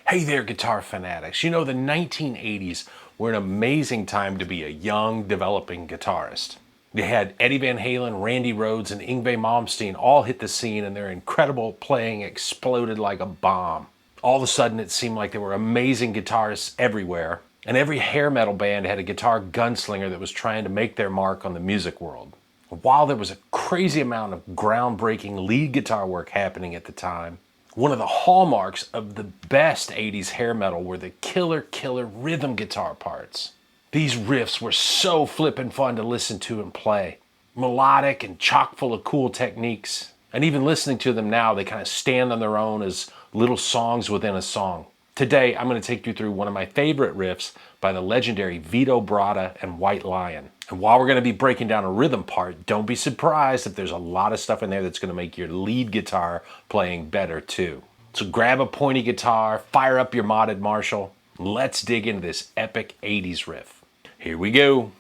Hey there, guitar fanatics. You know, the 1980s were an amazing time to be a young, developing guitarist. You had Eddie Van Halen, Randy Rhoads, and Yngwie Malmsteen all hit the scene, and their incredible playing exploded like a bomb. All of a sudden, it seemed like there were amazing guitarists everywhere, and every hair metal band had a guitar gunslinger that was trying to make their mark on the music world. While there was a crazy amount of groundbreaking lead guitar work happening at the time, one of the hallmarks of the best 80s hair metal were the killer rhythm guitar parts. These riffs were so flippin' fun to listen to and play. Melodic and chock full of cool techniques. And even listening to them now, they kind of stand on their own as little songs within a song. Today, I'm going to take you through one of my favorite riffs by the legendary Vito Bratta and White Lion. And while we're going to be breaking down a rhythm part, don't be surprised if there's a lot of stuff in there that's going to make your lead guitar playing better too. So grab a pointy guitar, fire up your modded Marshall, and let's dig into this epic 80s riff. Here we go.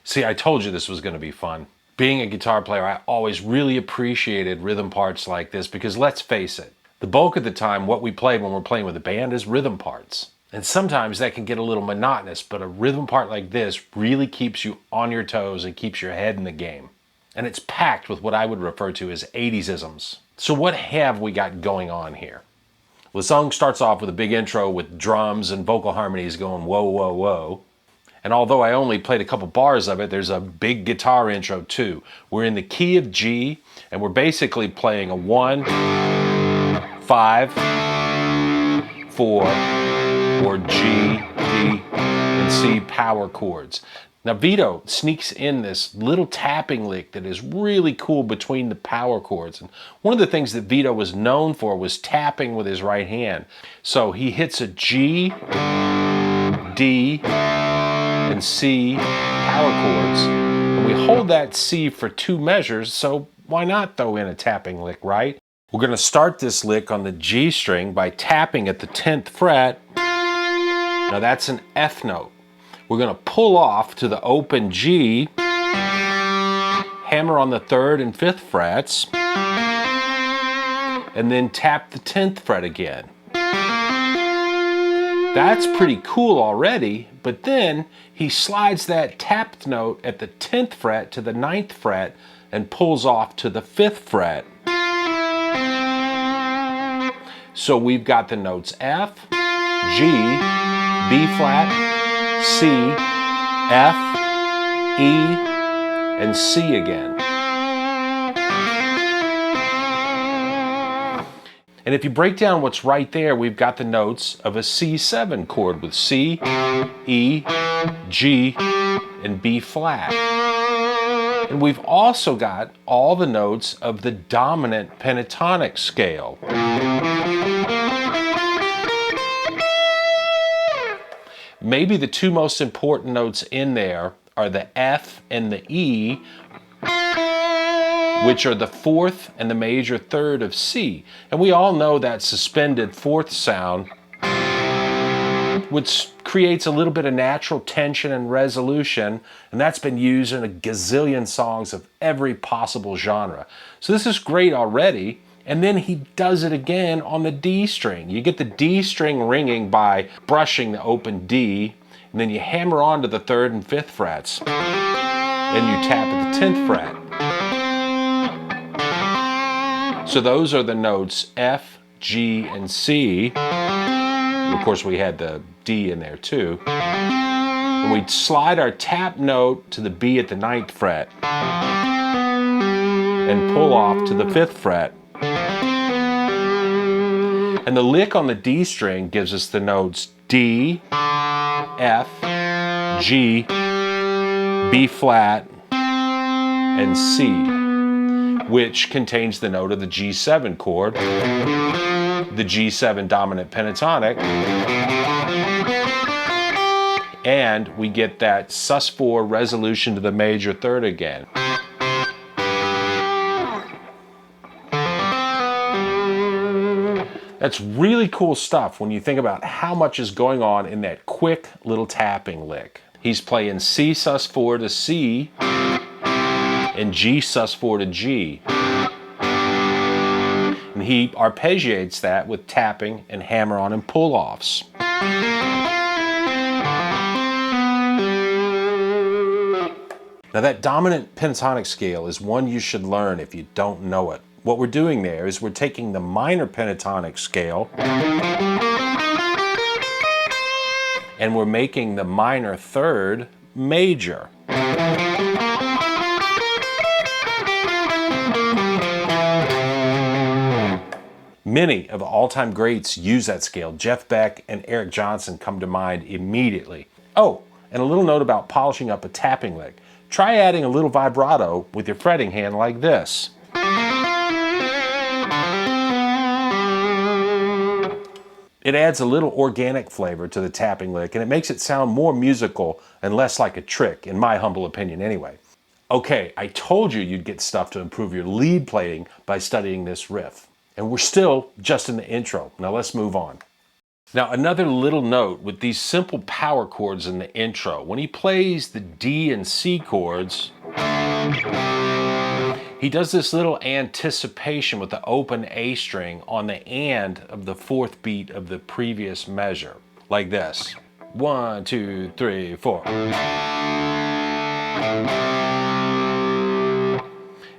See, I told you this was going to be fun. Being a guitar player, I always really appreciated rhythm parts like this because let's face it, the bulk of the time what we play when we're playing with a band is rhythm parts. And sometimes that can get a little monotonous, but a rhythm part like this really keeps you on your toes and keeps your head in the game. And it's packed with what I would refer to as 80s-isms. So what have we got going on here? Well, the song starts off with a big intro with drums and vocal harmonies going whoa, whoa, whoa. And although I only played a couple bars of it, there's a big guitar intro too. We're in the key of G, and we're basically playing a 1, 5, 4, or G, D, and C power chords. Now Vito sneaks in this little tapping lick that is really cool between the power chords. And one of the things that Vito was known for was tapping with his right hand. So he hits a G, D, and C power chords, and we hold that C for 2 measures, so why not throw in a tapping lick, right? We're going to start this lick on the G string by tapping at the 10th fret. Now that's an F note. We're going to pull off to the open G, hammer on the 3rd and 5th frets, and then tap the 10th fret again. That's pretty cool already, but then he slides that tapped note at the 10th fret to the 9th fret and pulls off to the 5th fret. So we've got the notes F, G, B flat, C, F, E, and C again. And if you break down what's right there, we've got the notes of a C7 chord with C, E, G, and B flat. And we've also got all the notes of the dominant pentatonic scale. Maybe the 2 most important notes in there are the F and the E, which are the 4th and the major 3rd of C. And we all know that suspended 4th sound, which creates a little bit of natural tension and resolution, and that's been used in a gazillion songs of every possible genre. So this is great already, and then he does it again on the D string. You get the D string ringing by brushing the open D, and then you hammer on to the 3rd and 5th frets, and you tap at the 10th fret. So those are the notes F, G, and C. We'll Of course, we had the D in there too. And we slide our tap note to the B at the 9th fret and pull off to the 5th fret. And the lick on the D string gives us the notes D, F, G, B flat, and C, which contains the note of the G7 chord, the G7 dominant pentatonic, and we get that sus4 resolution to the major third again. That's really cool stuff when you think about how much is going on in that quick little tapping lick. He's playing C sus4 to C and G sus4 to G. And he arpeggiates that with tapping and hammer-on and pull-offs. Now that dominant pentatonic scale is one you should learn if you don't know it. What we're doing there is we're taking the minor pentatonic scale and we're making the minor third major. Many of the all-time greats use that scale. Jeff Beck and Eric Johnson come to mind immediately. Oh, and a little note about polishing up a tapping lick. Try adding a little vibrato with your fretting hand like this. It adds a little organic flavor to the tapping lick and it makes it sound more musical and less like a trick, in my humble opinion anyway. Okay, I told you you'd get stuff to improve your lead playing by studying this riff. And we're still just in the intro. Now let's move on. Now another little note with these simple power chords in the intro. When he plays the D and C chords, he does this little anticipation with the open A string on the and of the 4th beat of the previous measure. Like this. 1, 2, 3, 4.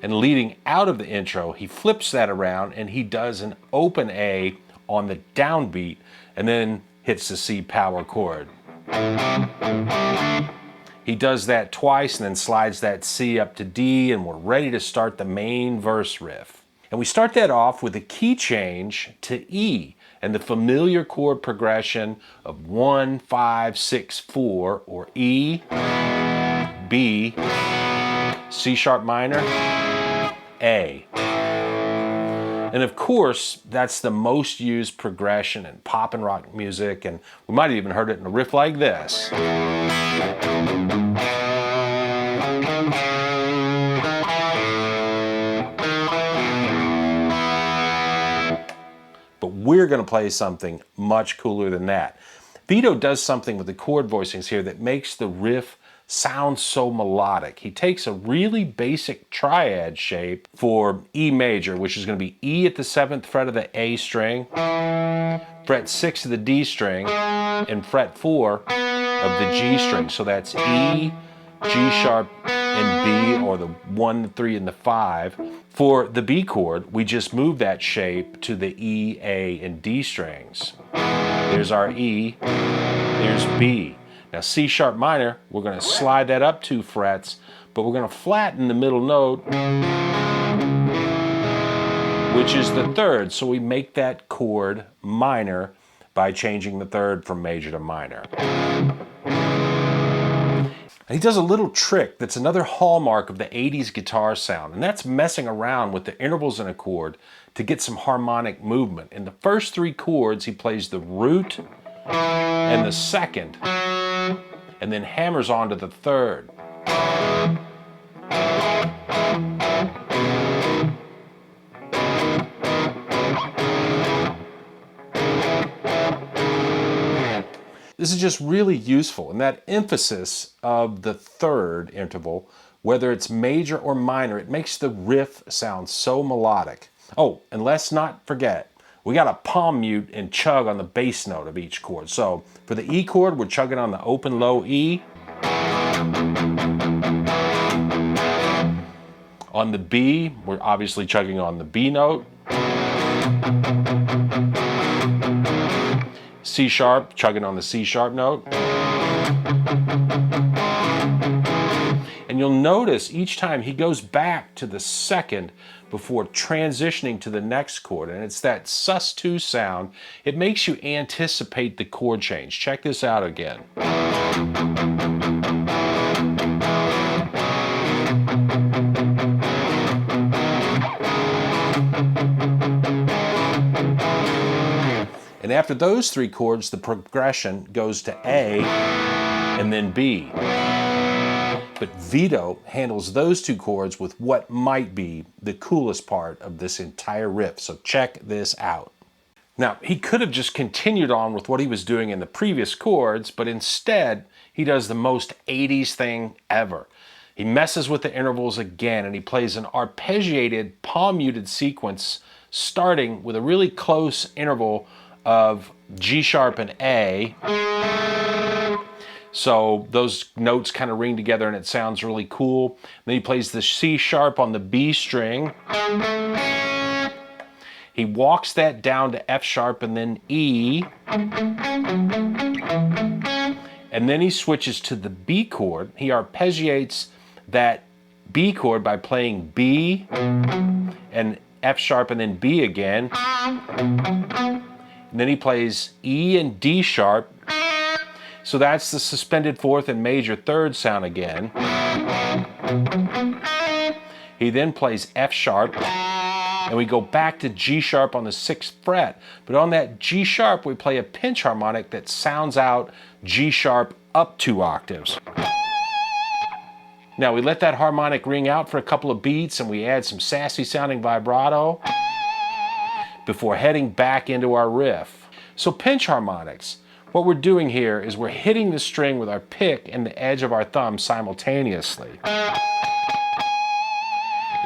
And leading out of the intro, he flips that around and he does an open A on the downbeat and then hits the C power chord. He does that twice and then slides that C up to D and we're ready to start the main verse riff. And we start that off with a key change to E and the familiar chord progression of 1, 5, 6, 4 or E, B, C sharp minor, A. And of course, that's the most used progression in pop and rock music, and we might have even heard it in a riff like this. But we're going to play something much cooler than that. Vito does something with the chord voicings here that makes the riff sounds so melodic. He takes a really basic triad shape for E major, which is going to be E at the 7th fret of the A string, fret 6 of the D string, and fret 4 of the G string. So that's E, G sharp, and B, or the 1, the 3, and the 5. For the B chord, we just move that shape to the E, A, and D strings. There's our E, there's B. Now C sharp minor, we're going to slide that up 2 frets, but we're going to flatten the middle note, which is the 3rd. So we make that chord minor by changing the 3rd from major to minor. And he does a little trick that's another hallmark of the 80s guitar sound, and that's messing around with the intervals in a chord to get some harmonic movement. In the first 3 chords, he plays the root and the 2nd, and then hammers on to the 3rd. This is just really useful, and that emphasis of the 3rd interval, whether it's major or minor, it makes the riff sound so melodic. Oh, and let's not forget, we got a palm mute and chug on the bass note of each chord. So for the E chord, we're chugging on the open low E. On the B, we're obviously chugging on the B note. C sharp, chugging on the C sharp note. And you'll notice each time he goes back to the second before transitioning to the next chord. And it's that sus2 sound. It makes you anticipate the chord change. Check this out again. And after those three chords, the progression goes to A and then B. But Vito handles those two chords with what might be the coolest part of this entire riff. So check this out. Now, he could have just continued on with what he was doing in the previous chords, but instead, he does the most 80s thing ever. He messes with the intervals again, and he plays an arpeggiated, palm-muted sequence, starting with a really close interval of G sharp and A. So those notes kind of ring together and it sounds really cool. Then he plays the C sharp on the B string. He walks that down to F sharp and then E. And then he switches to the B chord. He arpeggiates that B chord by playing B and F sharp and then B again. And then he plays E and D sharp. So that's the suspended fourth and major third sound again. He then plays F sharp, and we go back to G sharp on the 6th fret. But on that G sharp, we play a pinch harmonic that sounds out G sharp up 2 octaves. Now we let that harmonic ring out for a couple of beats, and we add some sassy sounding vibrato before heading back into our riff. So pinch harmonics. What we're doing here is we're hitting the string with our pick and the edge of our thumb simultaneously.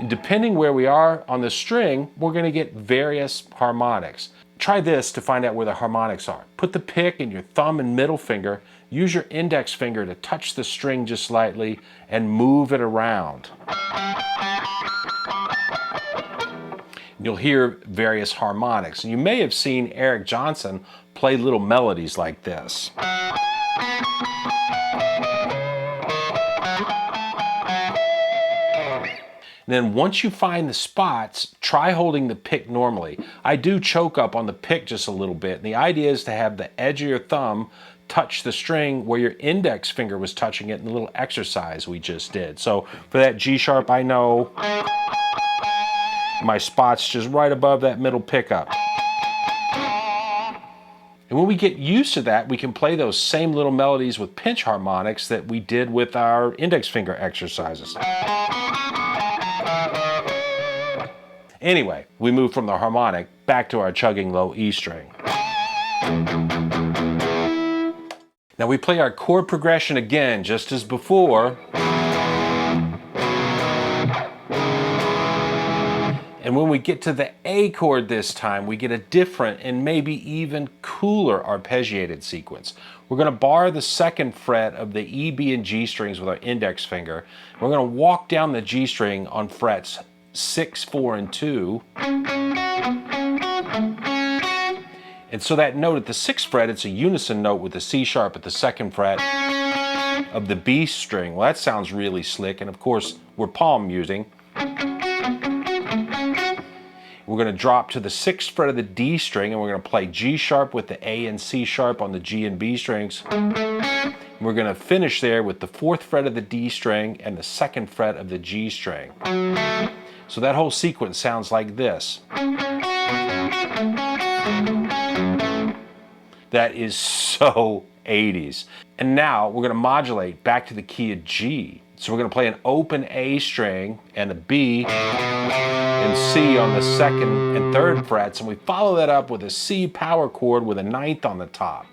Depending where we are on the string, we're going to get various harmonics. Try this to find out where the harmonics are. Put the pick in your thumb and middle finger, use your index finger to touch the string just lightly, and move it around. You'll hear various harmonics. And you may have seen Eric Johnson play little melodies like this. And then once you find the spots, try holding the pick normally. I do choke up on the pick just a little bit. And the idea is to have the edge of your thumb touch the string where your index finger was touching it in the little exercise we just did. So for that G sharp, I know my spot's just right above that middle pickup. And when we get used to that, we can play those same little melodies with pinch harmonics that we did with our index finger exercises. Anyway, we move from the harmonic back to our chugging low E string. Now we play our chord progression again, just as before. And when we get to the A chord this time, we get a different and maybe even cooler arpeggiated sequence. We're going to bar the 2nd fret of the E, B, and G strings with our index finger. We're going to walk down the G string on frets 6, 4, and 2. And so that note at the 6th fret, it's a unison note with the C sharp at the 2nd fret of the B string. Well, that sounds really slick, and of course, we're palm muting. We're going to drop to the 6th fret of the D string, and we're going to play G sharp with the A and C sharp on the G and B strings. And we're going to finish there with the 4th fret of the D string and the 2nd fret of the G string. So that whole sequence sounds like this. That is so 80s. And now we're going to modulate back to the key of G. So we're going to play an open A string and a B and C on the 2nd and 3rd frets, and we follow that up with a C power chord with a 9th on the top.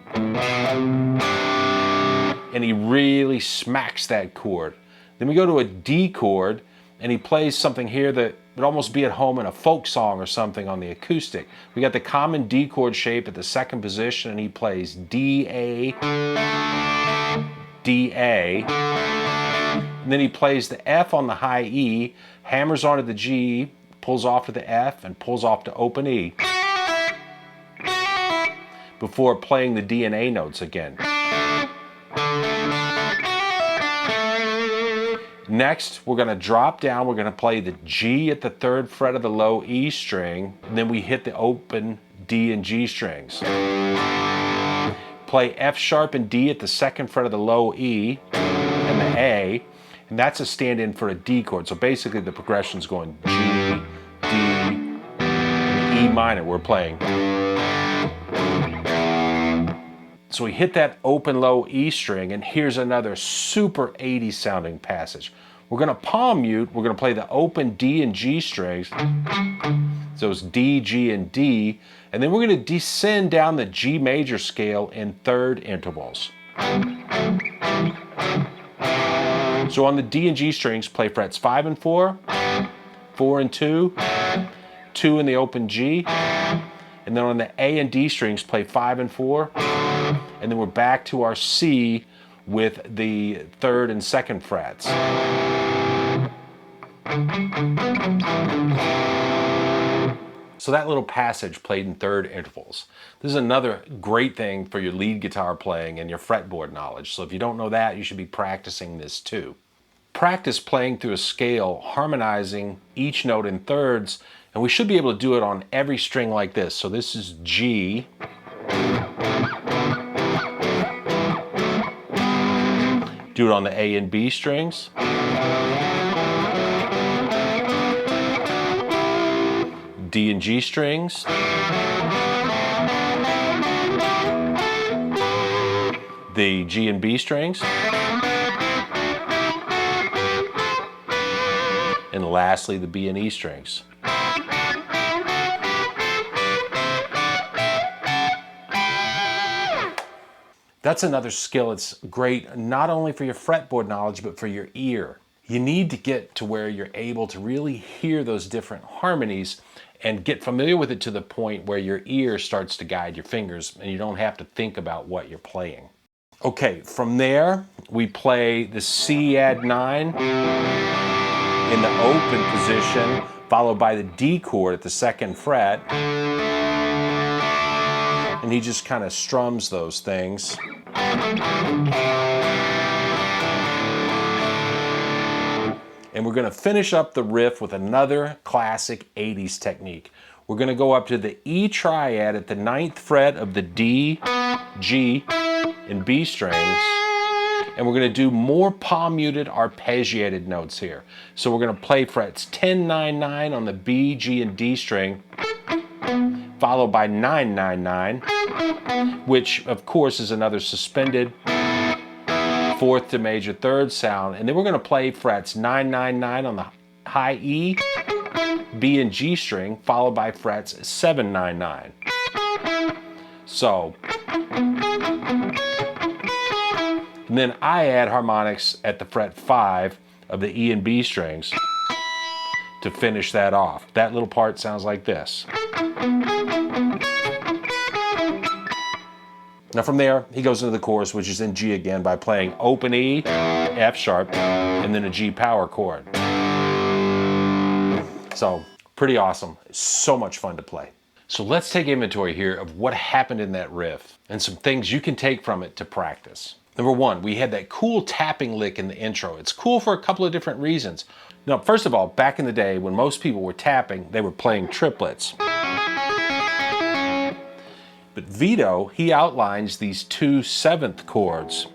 And he really smacks that chord. Then we go to a D chord, and he plays something here that would almost be at home in a folk song or something on the acoustic. We got the common D chord shape at the 2nd position, and he plays D, A, D, A. And then he plays the F on the high E, hammers onto the G, pulls off to the F, and pulls off to open E. before playing the D and A notes again. Next, we're going to drop down. We're going to play the G at the 3rd fret of the low E string, and then we hit the open D and G strings. Play F sharp and D at the 2nd fret of the low E and the A, and that's a stand-in for a D chord. So basically the progression's going G, D, and E minor we're playing. So we hit that open low E string, and here's another super 80s sounding passage. We're going to palm mute, we're going to play the open D and G strings, so it's D, G, and D, and then we're going to descend down the G major scale in 3rd intervals. So on the D and G strings, play frets 5 and 4, 4 and 2, 2 in the open G, and then on the A and D strings, play 5 and 4, and then we're back to our C with the 3rd and 2nd frets. So that little passage played in 3rd intervals. This is another great thing for your lead guitar playing and your fretboard knowledge. So if you don't know that, you should be practicing this too. Practice playing through a scale, harmonizing each note in thirds, and we should be able to do it on every string like this. So this is G. Do it on the A and B strings. D and G strings. The G and B strings. And lastly, the B and E strings. That's another skill. It's great not only for your fretboard knowledge, but for your ear. You need to get to where you're able to really hear those different harmonies and get familiar with it to the point where your ear starts to guide your fingers and you don't have to think about what you're playing. Okay, from there, we play the C add 9 in the open position, followed by the D chord at the 2nd fret. And he just kind of strums those things. And we're going to finish up the riff with another classic 80s technique. We're going to go up to the E triad at the 9th fret of the D, G, and B strings. And we're going to do more palm muted arpeggiated notes here. So we're going to play frets 10, 9, 9 on the B, G, and D string, followed by 9, 9, 9, which of course is another suspended 4th to major 3rd sound. And then we're going to play frets 9, 9, 9 on the high E, B, and G string, followed by frets 7, 9, 9. So, and then I add harmonics at the fret 5 of the E and B strings to finish that off. That little part sounds like this. Now from there, he goes into the chorus, which is in G again, by playing open E, F sharp, and then a G power chord. So, pretty awesome. So much fun to play. So let's take inventory here of what happened in that riff and some things you can take from it to practice. Number one, we had that cool tapping lick in the intro. It's cool for a couple of different reasons. Now, first of all, back in the day when most people were tapping, they were playing triplets. But Vito, he outlines these 2 7th chords.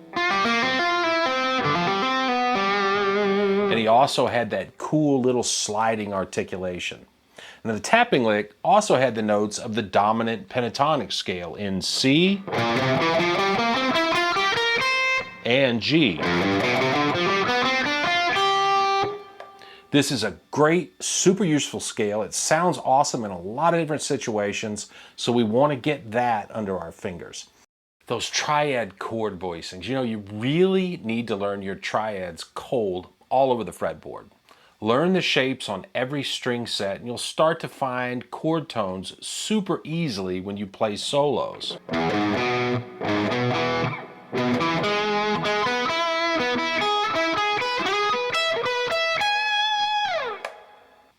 And he also had that cool little sliding articulation. Now the tapping lick also had the notes of the dominant pentatonic scale in C and G. This is a great, super useful scale. It sounds awesome in a lot of different situations, so we want to get that under our fingers. Those triad chord voicings, you know, you really need to learn your triads cold all over the fretboard. Learn the shapes on every string set, and you'll start to find chord tones super easily when you play solos.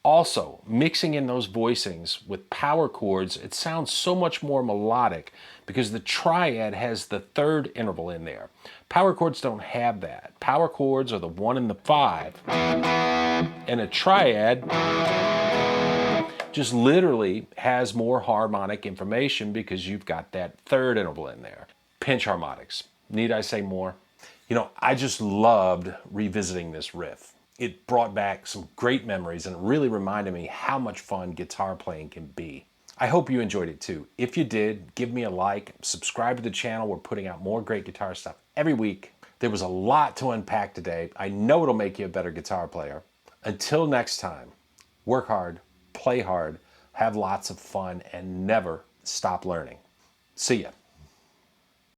Also, mixing in those voicings with power chords, it sounds so much more melodic because the triad has the third interval in there. Power chords don't have that. Power chords are the 1 and the 5. And a triad just literally has more harmonic information because you've got that third interval in there. Pinch harmonics. Need I say more? You know, I just loved revisiting this riff. It brought back some great memories and it really reminded me how much fun guitar playing can be. I hope you enjoyed it too. If you did, give me a like, subscribe to the channel. We're putting out more great guitar stuff every week. There was a lot to unpack today. I know it'll make you a better guitar player. Until next time, work hard, play hard, have lots of fun, and never stop learning. See ya.